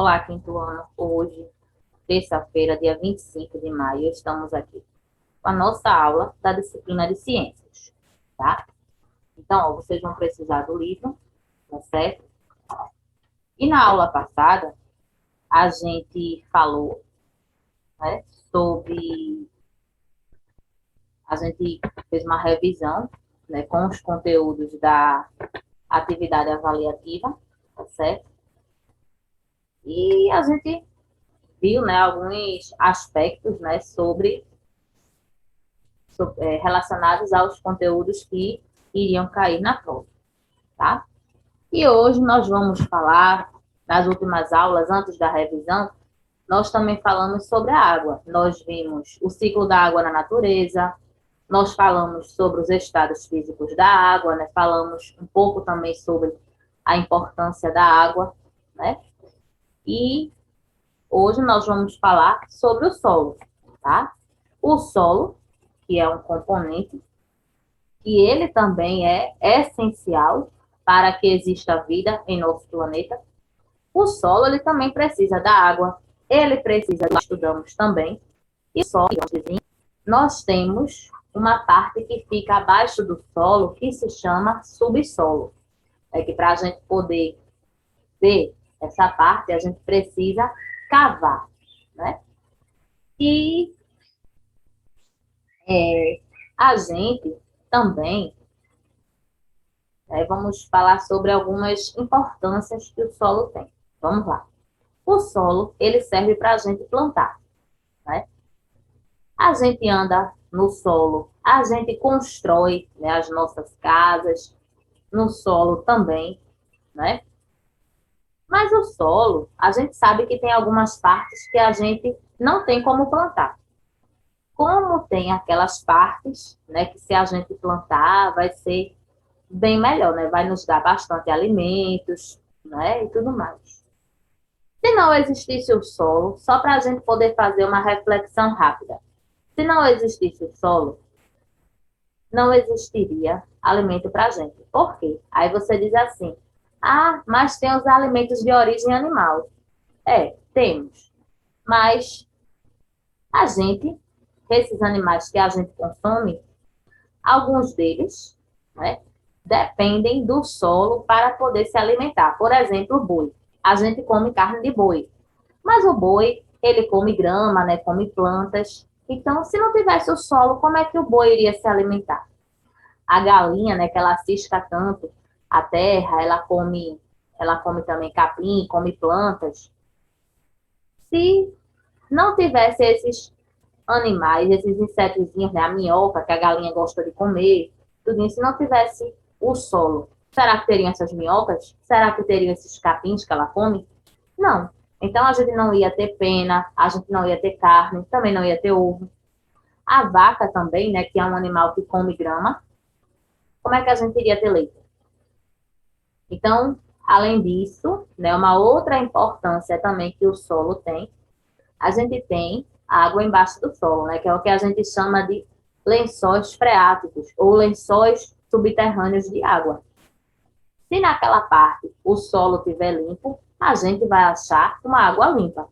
Olá, quinto ano. Hoje, terça-feira, dia 25 de maio, estamos aqui com a nossa aula da disciplina de ciências, tá? Então, ó, vocês vão precisar do livro, tá certo? E na aula passada, a gente falou, né, sobre... A gente fez uma revisão, né, com os conteúdos da atividade avaliativa, tá certo? E a gente viu, né, alguns aspectos, né, relacionados aos conteúdos que iriam cair na prova, tá? E hoje nós vamos falar, nas últimas aulas, antes da revisão, nós também falamos sobre a água. Nós vimos o ciclo da água na natureza, nós falamos sobre os estados físicos da água, né? Falamos um pouco também sobre a importância da água, né? E hoje nós vamos falar sobre o solo, tá? O solo, que é um componente que ele também é essencial para que exista vida em nosso planeta. O solo, ele também precisa da água, ele precisa, nós estudamos também, e só, nós temos uma parte que fica abaixo do solo, que se chama subsolo. É que para a gente poder ver essa parte, a gente precisa cavar, né? E a gente também vamos falar sobre algumas importâncias que o solo tem. Vamos lá. O solo, ele serve para a gente plantar, né? A gente anda no solo, a gente constrói, né, as nossas casas no solo também, né? Mas o solo, a gente sabe que tem algumas partes que a gente não tem como plantar. Como tem aquelas partes, né, que se a gente plantar, vai ser bem melhor, né? Vai nos dar bastante alimentos, né? E tudo mais. Se não existisse o solo, só para a gente poder fazer uma reflexão rápida. Se não existisse o solo, não existiria alimento para a gente. Por quê? Aí você diz assim, ah, mas tem os alimentos de origem animal. É, temos. Mas a gente, esses animais que a gente consome, alguns deles, né, dependem do solo para poder se alimentar. Por exemplo, o boi. A gente come carne de boi, mas o boi, ele come grama, né, come plantas. Então, se não tivesse o solo, como é que o boi iria se alimentar? A galinha, né, que ela cisca tanto a terra, ela come também capim, come plantas. Se não tivesse esses animais, esses insetozinhos, né, a minhoca, que a galinha gosta de comer, tudo isso, se não tivesse o solo, será que teriam essas minhocas? Será que teriam esses capins que ela come? Não. Então a gente não ia ter pena, a gente não ia ter carne, também não ia ter ovo. A vaca também, né, que é um animal que come grama, como é que a gente iria ter leite? Então, além disso, né, uma outra importância também que o solo tem, a gente tem água embaixo do solo, né, que é o que a gente chama de lençóis freáticos ou lençóis subterrâneos de água. Se naquela parte o solo estiver limpo, a gente vai achar uma água limpa.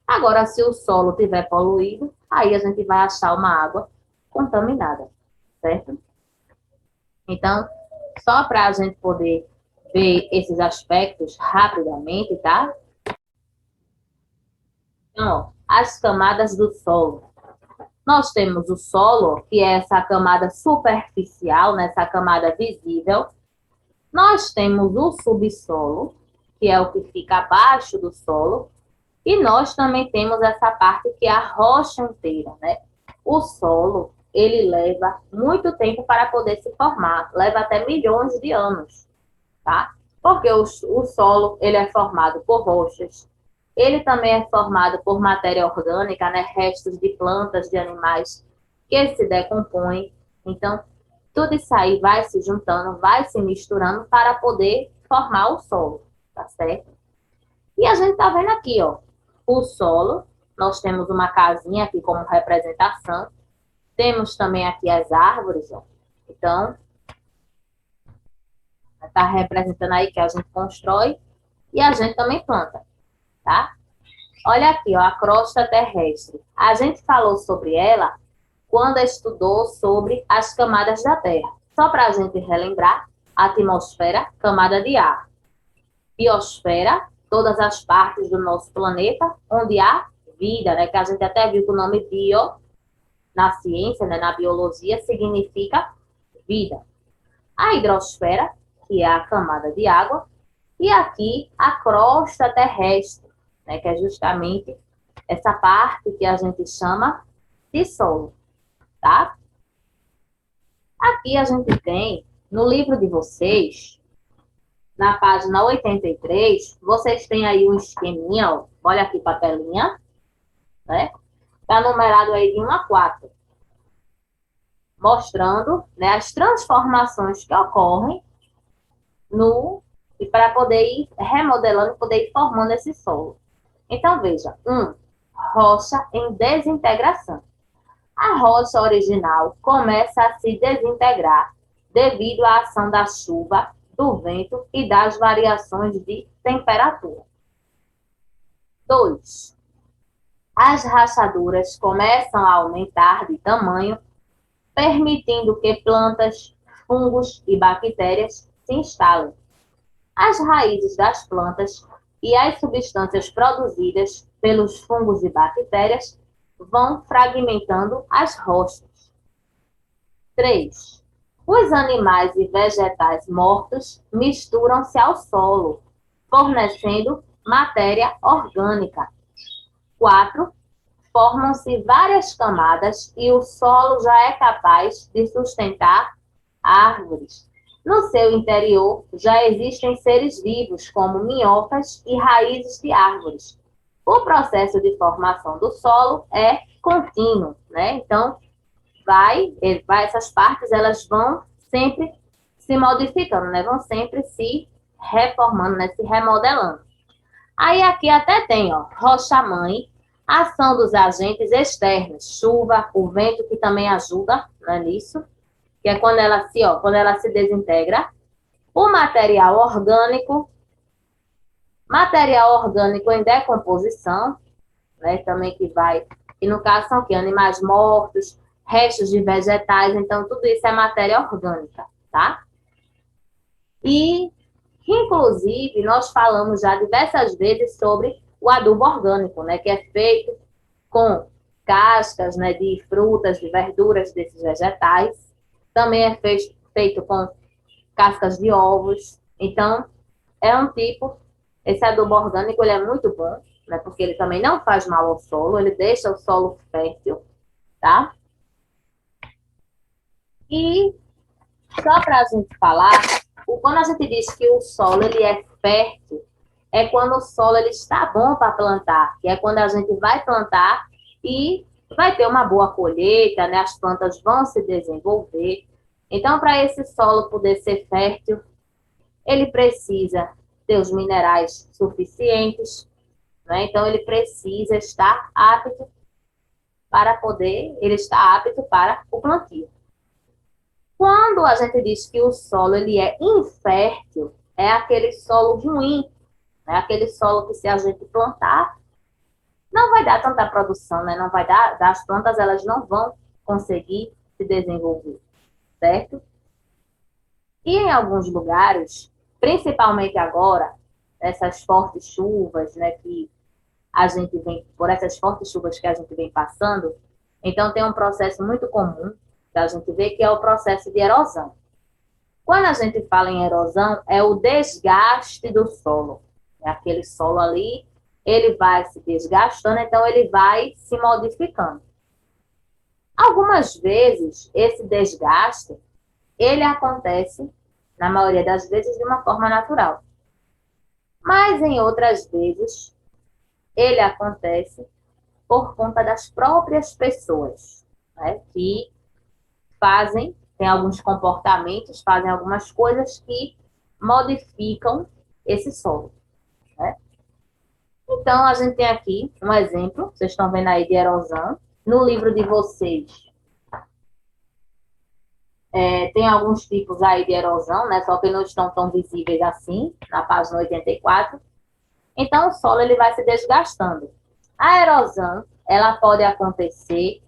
Agora, se o solo estiver poluído, aí a gente vai achar uma água contaminada, certo? Então, só para a gente poder ver esses aspectos rapidamente, tá? Então, ó, as camadas do solo. Nós temos o solo, que é essa camada superficial, nessa camada visível. Nós temos o subsolo, que é o que fica abaixo do solo. E nós também temos essa parte que é a rocha inteira, né? O solo, ele leva muito tempo para poder se formar, leva até milhões de anos, tá? Porque o solo, ele é formado por rochas, ele também é formado por matéria orgânica, né? Restos de plantas, de animais que se decompõem. Então, tudo isso aí vai se juntando, vai se misturando para poder formar o solo, tá certo? E a gente tá vendo aqui, ó, o solo, nós temos uma casinha aqui como representação, temos também aqui as árvores, ó. Então, está representando aí que a gente constrói e a gente também planta. tá? Olha aqui, ó, a crosta terrestre. A gente falou sobre ela quando estudou sobre as camadas da Terra. Só para a gente relembrar, atmosfera, camada de ar. Biosfera, todas as partes do nosso planeta onde há vida, né? Que a gente até viu que o nome bio, na ciência, né, na biologia, significa vida. A hidrosfera, que é a camada de água, e aqui a crosta terrestre, né, que é justamente essa parte que a gente chama de solo, tá? Aqui a gente tem, no livro de vocês, na página 83, vocês têm aí um esqueminha, ó, olha aqui para a telinha, né? Está numerado aí de 1 a 4, mostrando, né, as transformações que ocorrem no e para poder ir remodelando, poder ir formando esse solo. Então, veja, rocha em desintegração. A rocha original começa a se desintegrar devido à ação da chuva, do vento e das variações de temperatura. 2. As rachaduras começam a aumentar de tamanho, permitindo que plantas, fungos e bactérias se instalem. As raízes das plantas e as substâncias produzidas pelos fungos e bactérias vão fragmentando as rochas. 3. Os animais e vegetais mortos misturam-se ao solo, fornecendo matéria orgânica. 4. Formam-se várias camadas e o solo já é capaz de sustentar árvores. No seu interior já existem seres vivos, como minhocas e raízes de árvores. O processo de formação do solo é contínuo, né? Então, essas partes elas vão sempre se modificando, né? Vão sempre se reformando, né? Se remodelando. Aí aqui até tem, ó, rocha-mãe, ação dos agentes externos, chuva, o vento que também ajuda, né, nisso, que é quando ela se desintegra. O material orgânico em decomposição, né, também que no caso são que animais mortos, restos de vegetais, então tudo isso é matéria orgânica, tá? E, inclusive, nós falamos já diversas vezes sobre o adubo orgânico, né, que é feito com cascas, né, de frutas, de verduras desses vegetais. Também é feito com cascas de ovos. Então, é um tipo, esse adubo orgânico ele é muito bom, né, porque ele também não faz mal ao solo, ele deixa o solo fértil, tá? E só para a gente falar, quando a gente diz que o solo ele é fértil, é quando o solo ele está bom para plantar, que é quando a gente vai plantar e vai ter uma boa colheita, né? As plantas vão se desenvolver. Então, para esse solo poder ser fértil, ele precisa ter os minerais suficientes, né? Então, ele precisa estar apto ele está apto para o plantio. Quando a gente diz que o solo ele é infértil, é aquele solo ruim, é aquele solo que se a gente plantar, não vai dar tanta produção, né? Não vai dar, as plantas elas não vão conseguir se desenvolver, certo? E em alguns lugares, principalmente agora, essas fortes chuvas, né, que a gente vem, por essas fortes chuvas que a gente vem passando, então tem um processo muito comum que a gente vê que é o processo de erosão. Quando a gente fala em erosão, é o desgaste do solo. É aquele solo ali, ele vai se desgastando, então ele vai se modificando. Algumas vezes, esse desgaste, ele acontece, na maioria das vezes, de uma forma natural. Mas em outras vezes, ele acontece por conta das próprias pessoas, né, que tem alguns comportamentos, fazem algumas coisas que modificam esse solo, né? Então, a gente tem aqui um exemplo, vocês estão vendo aí de erosão. No livro de vocês, tem alguns tipos aí de erosão, né? Só que não estão tão visíveis assim, na página 84. Então, o solo ele vai se desgastando. A erosão, ela pode acontecer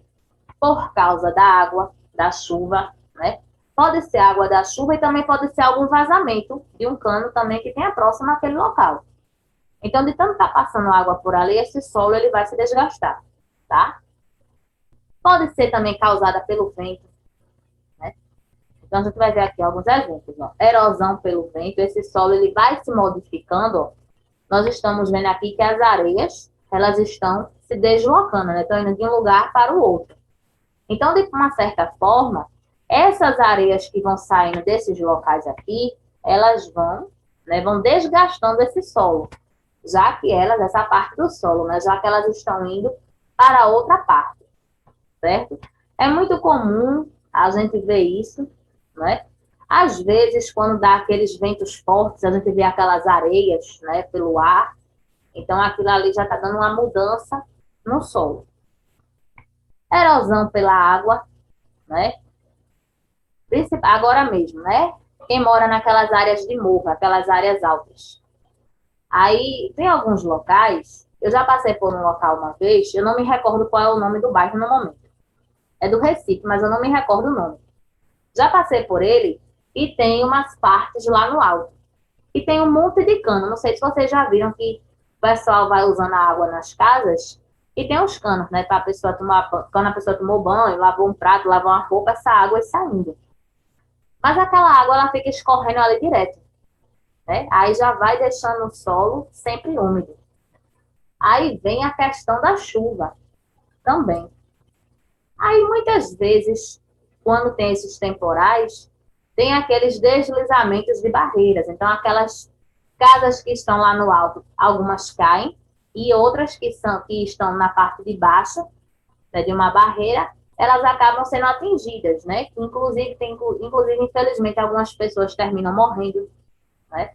por causa da água, da chuva, né? Pode ser água da chuva e também pode ser algum vazamento de um cano também que tenha próximo àquele local. Então, de tanto estar passando água por ali, esse solo ele vai se desgastar, tá? Pode ser também causada pelo vento, né? Então, a gente vai ver aqui alguns exemplos, ó. Erosão pelo vento, esse solo ele vai se modificando, ó. Nós estamos vendo aqui que as areias, elas estão se deslocando, né? Estão indo de um lugar para o outro. Então, de uma certa forma, essas areias que vão saindo desses locais aqui, elas vão, né, vão desgastando esse solo, já que elas, essa parte do solo, né, já que elas estão indo para outra parte, certo? É muito comum a gente ver isso, né? Às vezes, quando dá aqueles ventos fortes, a gente vê aquelas areias, né, pelo ar, então aquilo ali já está dando uma mudança no solo. Erosão pela água, né? Agora mesmo, né? Quem mora naquelas áreas de morro, aquelas áreas altas. Aí tem alguns locais, eu já passei por um local uma vez, eu não me recordo qual é o nome do bairro no momento. É do Recife, mas eu não me recordo o nome. Já passei por ele e tem umas partes lá no alto. E tem um monte de cano. Não sei se vocês já viram que o pessoal vai usando a água nas casas e tem uns canos, né? Para a pessoa tomar, quando a pessoa tomou banho, lavou um prato, lavou uma roupa, essa água saindo. Mas aquela água ela fica escorrendo ali direto, né? Aí já vai deixando o solo sempre úmido. Aí vem a questão da chuva também. Aí muitas vezes, quando tem esses temporais, tem aqueles deslizamentos de barreiras. Então, aquelas casas que estão lá no alto, algumas caem e outras que estão na parte de baixo, né, de uma barreira, elas acabam sendo atingidas, né? Inclusive, infelizmente, algumas pessoas terminam morrendo, né?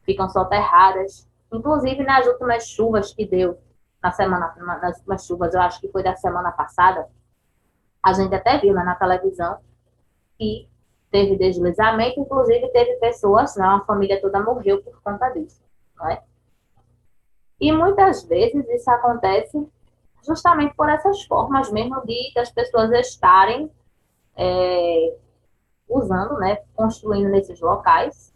Ficam soterradas. Inclusive, nas últimas chuvas que deu, nas últimas chuvas, eu acho que foi da semana passada, a gente até viu, né, na televisão que teve deslizamento, inclusive teve pessoas, né, uma família toda morreu por conta disso, não é? E muitas vezes isso acontece justamente por essas formas mesmo de das pessoas estarem usando, né, construindo nesses locais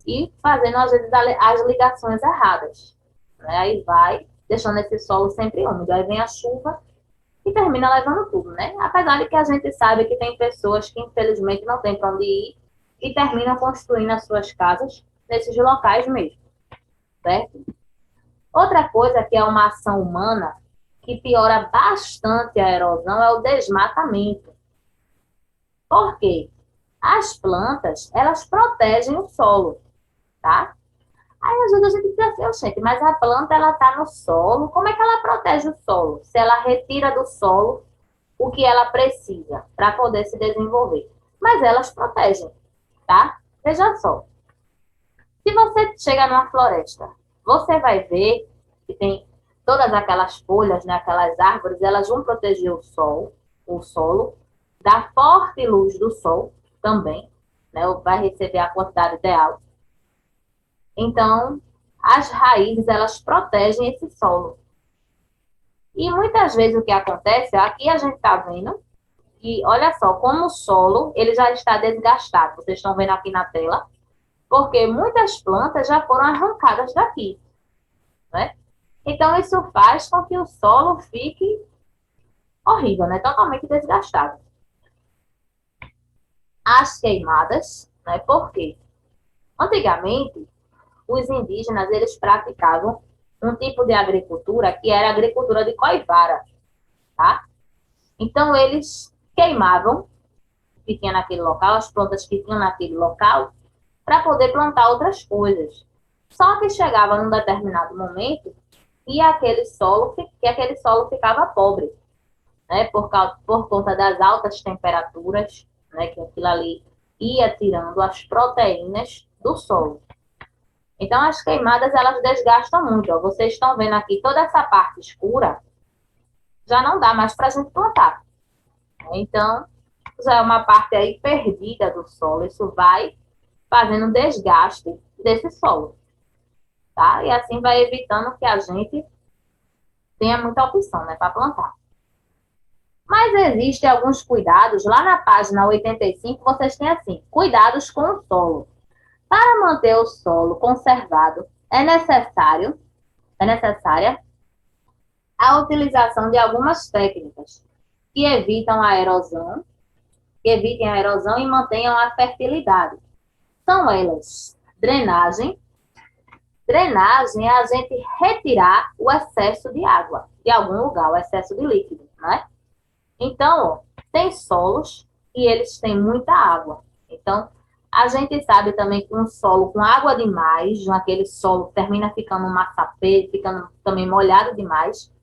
e fazendo às vezes as ligações erradas, né? Aí vai deixando esse solo sempre úmido, aí vem a chuva e termina levando tudo, né? Apesar de que a gente sabe que tem pessoas que infelizmente não têm para onde ir e terminam construindo as suas casas nesses locais mesmo, certo? Outra coisa que é uma ação humana que piora bastante a erosão é o desmatamento. Por quê? As plantas, elas protegem o solo, tá? Aí às vezes a gente pensa assim, gente, mas a planta ela está no solo, como é que ela protege o solo? Se ela retira do solo o que ela precisa para poder se desenvolver. Mas elas protegem, tá? Veja só. Se você chega numa floresta, você vai ver que tem todas aquelas folhas, né, aquelas árvores, elas vão proteger o solo, da forte luz do sol também, né, vai receber a quantidade ideal. Então, as raízes, elas protegem esse solo. E muitas vezes o que acontece, aqui a gente está vendo, e olha só, como o solo ele já está desgastado, vocês estão vendo aqui na tela, porque muitas plantas já foram arrancadas daqui, né? Então isso faz com que o solo fique horrível, né? Totalmente desgastado. As queimadas, né? Por quê? Antigamente, os indígenas eles praticavam um tipo de agricultura que era a agricultura de coivara, tá? Então eles queimavam o que tinha naquele local, as plantas que tinham naquele local, para poder plantar outras coisas. Só que chegava num determinado momento e aquele solo ficava pobre, né? Por conta das altas temperaturas, né? Que aquilo ali ia tirando as proteínas do solo. Então, as queimadas, elas desgastam muito. Ó. Vocês estão vendo aqui toda essa parte escura, já não dá mais para a gente plantar. Então, já é uma parte aí perdida do solo. Isso vai fazendo desgaste desse solo. tá? E assim vai evitando que a gente tenha muita opção, né, para plantar. Mas existem alguns cuidados, lá na página 85 vocês têm assim, cuidados com o solo. Para manter o solo conservado, é necessária a utilização de algumas técnicas que evitem a erosão e mantenham a fertilidade. São elas: drenagem. Drenagem é a gente retirar o excesso de água de algum lugar, o excesso de líquido, né? Então, ó, tem solos e eles têm muita água. Então, a gente sabe também que um solo com água demais, aquele solo que termina ficando um massapê, ficando também molhado demais,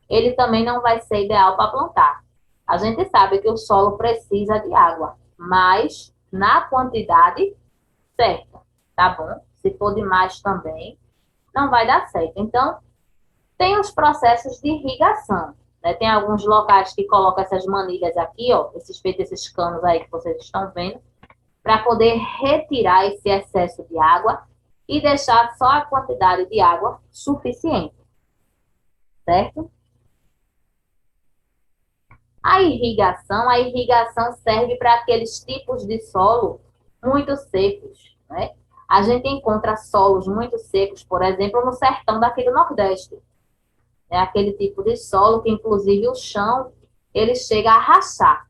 ele também não vai ser ideal para plantar. A gente sabe que o solo precisa de água, mas na quantidade certa, tá bom? Se for demais também, não vai dar certo. Então, tem os processos de irrigação, né? Tem alguns locais que colocam essas manilhas aqui, ó, esses canos aí que vocês estão vendo, para poder retirar esse excesso de água e deixar só a quantidade de água suficiente, certo? A irrigação serve para aqueles tipos de solo muito secos, né? A gente encontra solos muito secos, por exemplo, no sertão daqui do Nordeste. É aquele tipo de solo que, inclusive, o chão, ele chega a rachar,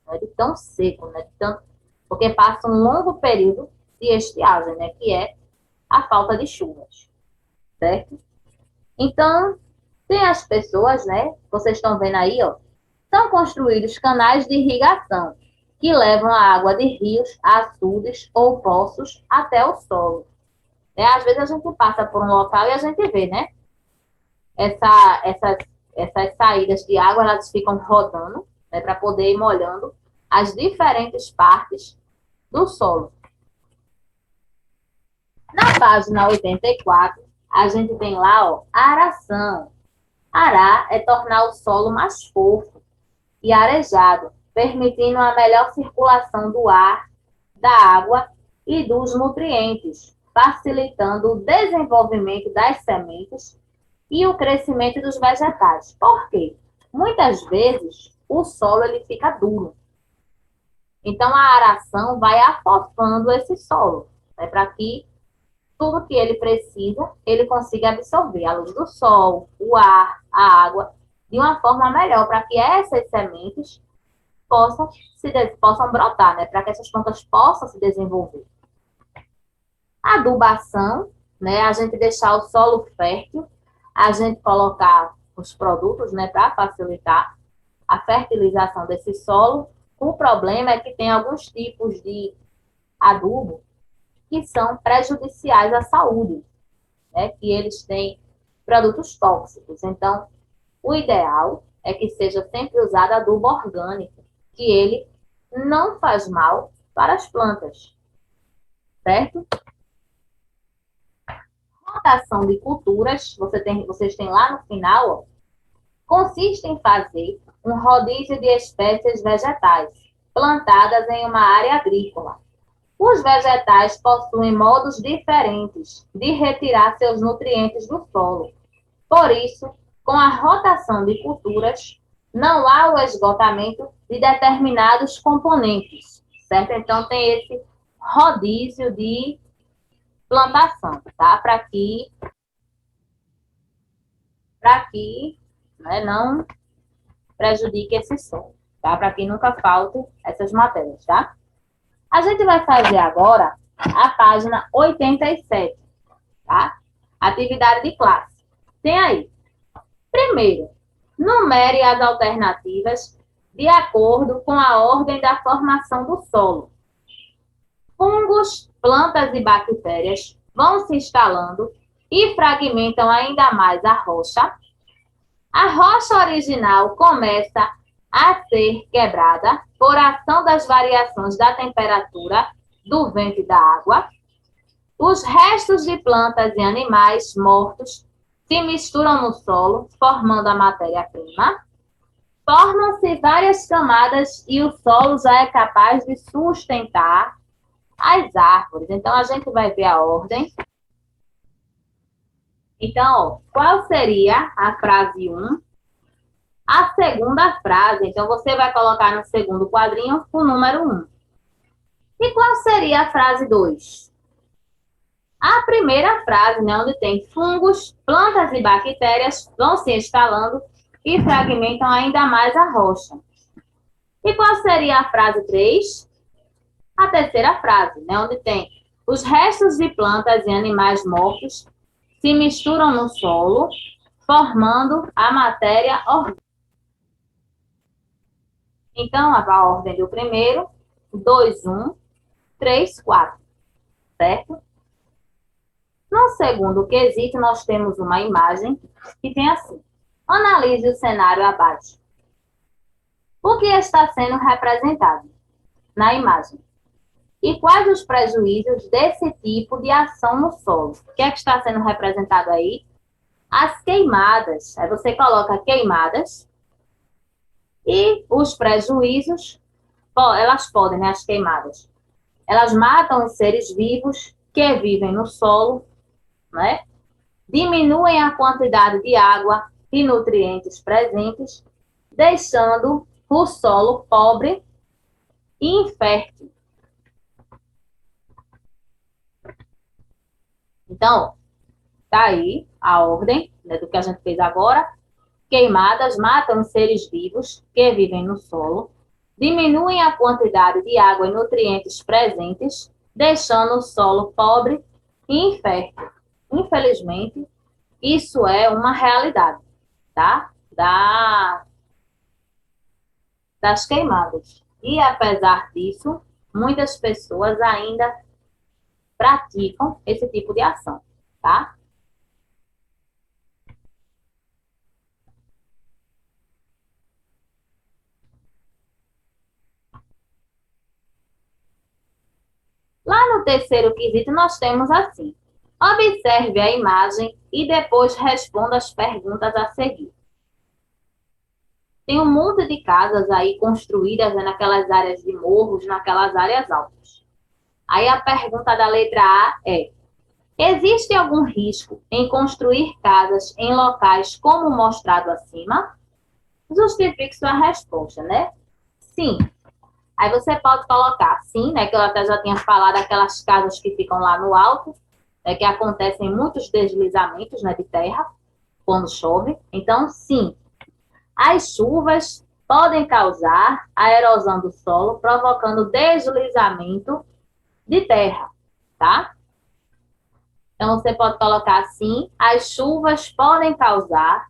né? De tão seco, né? De tanto, porque passa um longo período de estiagem, né? Que é a falta de chuvas, certo? Então, tem as pessoas, né? Vocês estão vendo aí, ó, são construídos canais de irrigação que levam a água de rios, açudes ou poços até o solo. É, às vezes a gente passa por um local e a gente vê, né? Essa, essas, essas saídas de água, elas ficam rodando, né, para poder ir molhando as diferentes partes do solo. Na página 84, a gente tem lá, ó, aração. Arar é tornar o solo mais fofo e arejado, permitindo a melhor circulação do ar, da água e dos nutrientes, facilitando o desenvolvimento das sementes e o crescimento dos vegetais. Por quê? Muitas vezes o solo ele fica duro. Então a aração vai afofando esse solo, né, para que tudo que ele precisa, ele consiga absorver a luz do sol, o ar, a água, de uma forma melhor, para que essas sementes possam brotar, né? Para que essas plantas possam se desenvolver. Adubação, né? A gente deixar o solo fértil, a gente colocar os produtos, né? Para facilitar a fertilização desse solo. O problema é que tem alguns tipos de adubo que são prejudiciais à saúde, né? Que eles têm produtos tóxicos. Então, o ideal é que seja sempre usado adubo orgânico, que ele não faz mal para as plantas, certo? Rotação de culturas, vocês têm lá no final, ó, consiste em fazer um rodízio de espécies vegetais plantadas em uma área agrícola. Os vegetais possuem modos diferentes de retirar seus nutrientes do solo. Por isso, com a rotação de culturas, não há o esgotamento de determinados componentes, certo? Então, tem esse rodízio de plantação, tá? Para que né, não prejudique esse solo, tá? Para que nunca falte essas matérias, tá? A gente vai fazer agora a página 87, tá? Atividade de classe. Tem aí. Primeiro, numere as alternativas de acordo com a ordem da formação do solo. Fungos, plantas e bactérias vão se instalando e fragmentam ainda mais a rocha. A rocha original começa a ser quebrada por ação das variações da temperatura, do vento e da água. Os restos de plantas e animais mortos se misturam no solo, formando a matéria-prima. Formam-se várias camadas e o solo já é capaz de sustentar as árvores. Então, a gente vai ver a ordem. Então, ó, qual seria a frase 1? A segunda frase, então você vai colocar no segundo quadrinho o número 1. E qual seria a frase 2? A primeira frase, né, onde tem fungos, plantas e bactérias vão se instalando e fragmentam ainda mais a rocha. E qual seria a frase 3? A terceira frase, né, onde tem os restos de plantas e animais mortos se misturam no solo, formando a matéria orgânica. Então, a ordem do primeiro, 2, 1, 3, 4, certo? No segundo quesito, nós temos uma imagem que tem assim. Analise o cenário abaixo. O que está sendo representado na imagem? E quais os prejuízos desse tipo de ação no solo? O que é que está sendo representado aí? As queimadas. Aí você coloca queimadas e os prejuízos, elas podem, né, as queimadas. Elas matam os seres vivos que vivem no solo, né? Diminuem a quantidade de água e nutrientes presentes, deixando o solo pobre e infértil. Então, tá aí a ordem, né, do que a gente fez agora. Queimadas matam os seres vivos que vivem no solo, diminuem a quantidade de água e nutrientes presentes, deixando o solo pobre e infértil. Infelizmente, isso é uma realidade, tá? Das queimadas. E apesar disso, muitas pessoas ainda praticam esse tipo de ação, tá? Lá no terceiro quesito, nós temos assim: observe a imagem e depois responda as perguntas a seguir. Tem um monte de casas aí construídas, né, naquelas áreas de morros, naquelas áreas altas. Aí a pergunta da letra A é: existe algum risco em construir casas em locais como mostrado acima? Justifique sua resposta, né? Sim. Aí você pode colocar sim, né? Que eu até já tinha falado, aquelas casas que ficam lá no alto, né, que acontecem muitos deslizamentos, né, de terra quando chove. Então, sim, as chuvas podem causar a erosão do solo, provocando deslizamento de terra, tá? Então, você pode colocar assim: as chuvas podem causar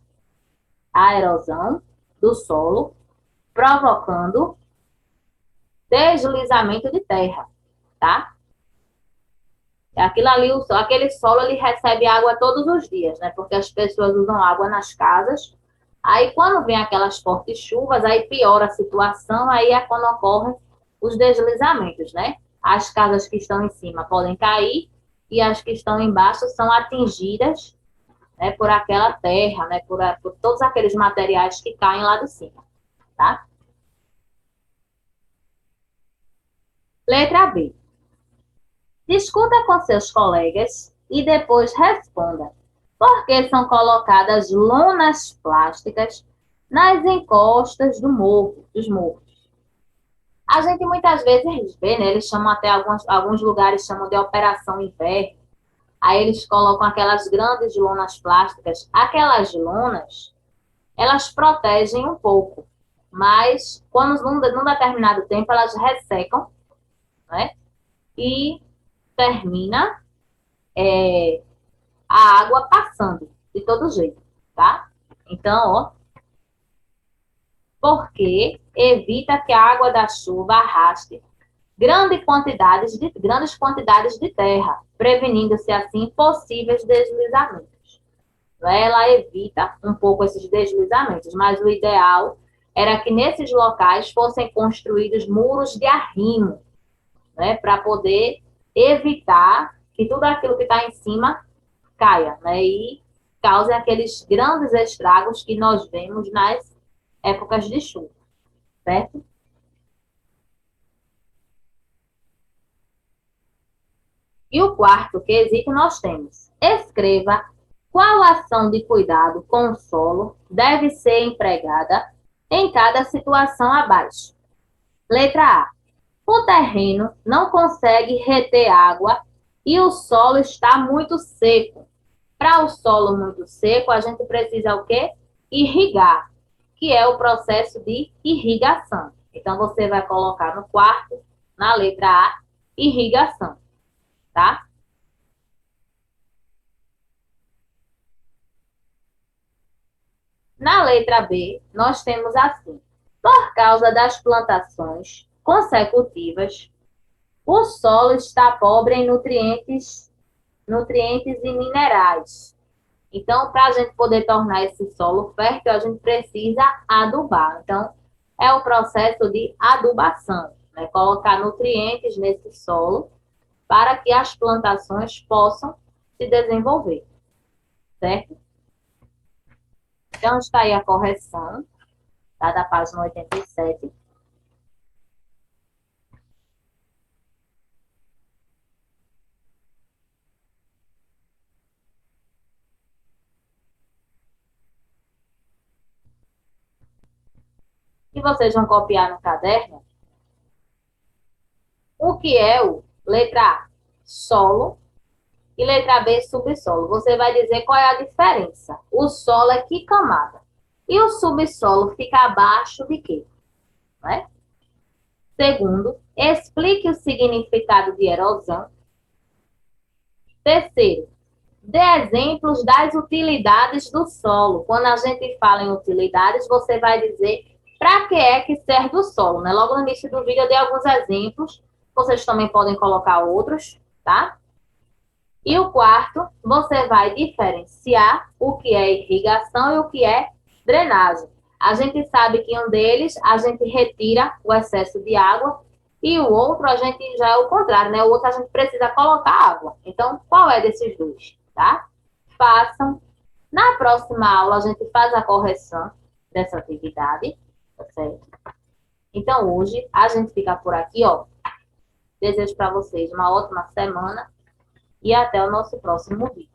a erosão do solo, provocando deslizamento de terra, tá? Aquilo ali, aquele solo, ele recebe água todos os dias, né? Porque as pessoas usam água nas casas. Aí, quando vem aquelas fortes chuvas, aí piora a situação, aí é quando ocorrem os deslizamentos, né? As casas que estão em cima podem cair e as que estão embaixo são atingidas, né, por aquela terra, né? Por todos aqueles materiais que caem lá de cima, tá? Letra B. Discuta com seus colegas e depois responda. Por que são colocadas lonas plásticas nas encostas dos morros? A gente muitas vezes vê, né? Eles chamam até alguns lugares chamam de Operação Inverno. Aí eles colocam aquelas grandes lonas plásticas. Aquelas lonas, elas protegem um pouco, mas quando num determinado tempo elas ressecam, né? E termina a água passando de todo jeito, tá? Então, ó, porque evita que a água da chuva arraste grandes quantidades de terra, prevenindo-se assim possíveis deslizamentos. Ela evita um pouco esses deslizamentos, mas o ideal era que nesses locais fossem construídos muros de arrimo, né, para poder evitar que tudo aquilo que está em cima caia, né, e cause aqueles grandes estragos que nós vemos nas épocas de chuva, certo? E o quarto quesito nós temos: escreva Qual ação de cuidado com o solo deve ser empregada em cada situação abaixo? Letra A. O terreno não consegue reter água e o solo está muito seco. Para o solo muito seco, a gente precisa o quê? Irrigar, que é o processo de irrigação. Então, você vai colocar no quarto, na letra A, irrigação, tá? Na letra B, nós temos assim: por causa das plantações consecutivas, o solo está pobre em nutrientes e minerais. Então, para a gente poder tornar esse solo fértil, a gente precisa adubar. Então, é o processo de adubação, né? Colocar nutrientes nesse solo para que as plantações possam se desenvolver, certo? Então, está aí a correção, tá? Da página 87. E vocês vão copiar no caderno o que é o letra A, solo, e letra B, subsolo. Você vai dizer qual é a diferença. O solo é que camada? E o subsolo fica abaixo de quê? Né? Segundo, explique o significado de erosão. Terceiro, dê exemplos das utilidades do solo. Quando a gente fala em utilidades, você vai dizer para que é que serve o solo, né? Logo no início do vídeo eu dei alguns exemplos. Vocês também podem colocar outros, tá? E o quarto, você vai diferenciar o que é irrigação e o que é drenagem. A gente sabe que um deles a gente retira o excesso de água e o outro a gente já é o contrário, né? O outro a gente precisa colocar água. Então, qual é desses dois, tá? Façam. Na próxima aula a gente faz a correção dessa atividade, tá certo? Então, hoje a gente fica por aqui, ó. Desejo para vocês uma ótima semana e até o nosso próximo vídeo.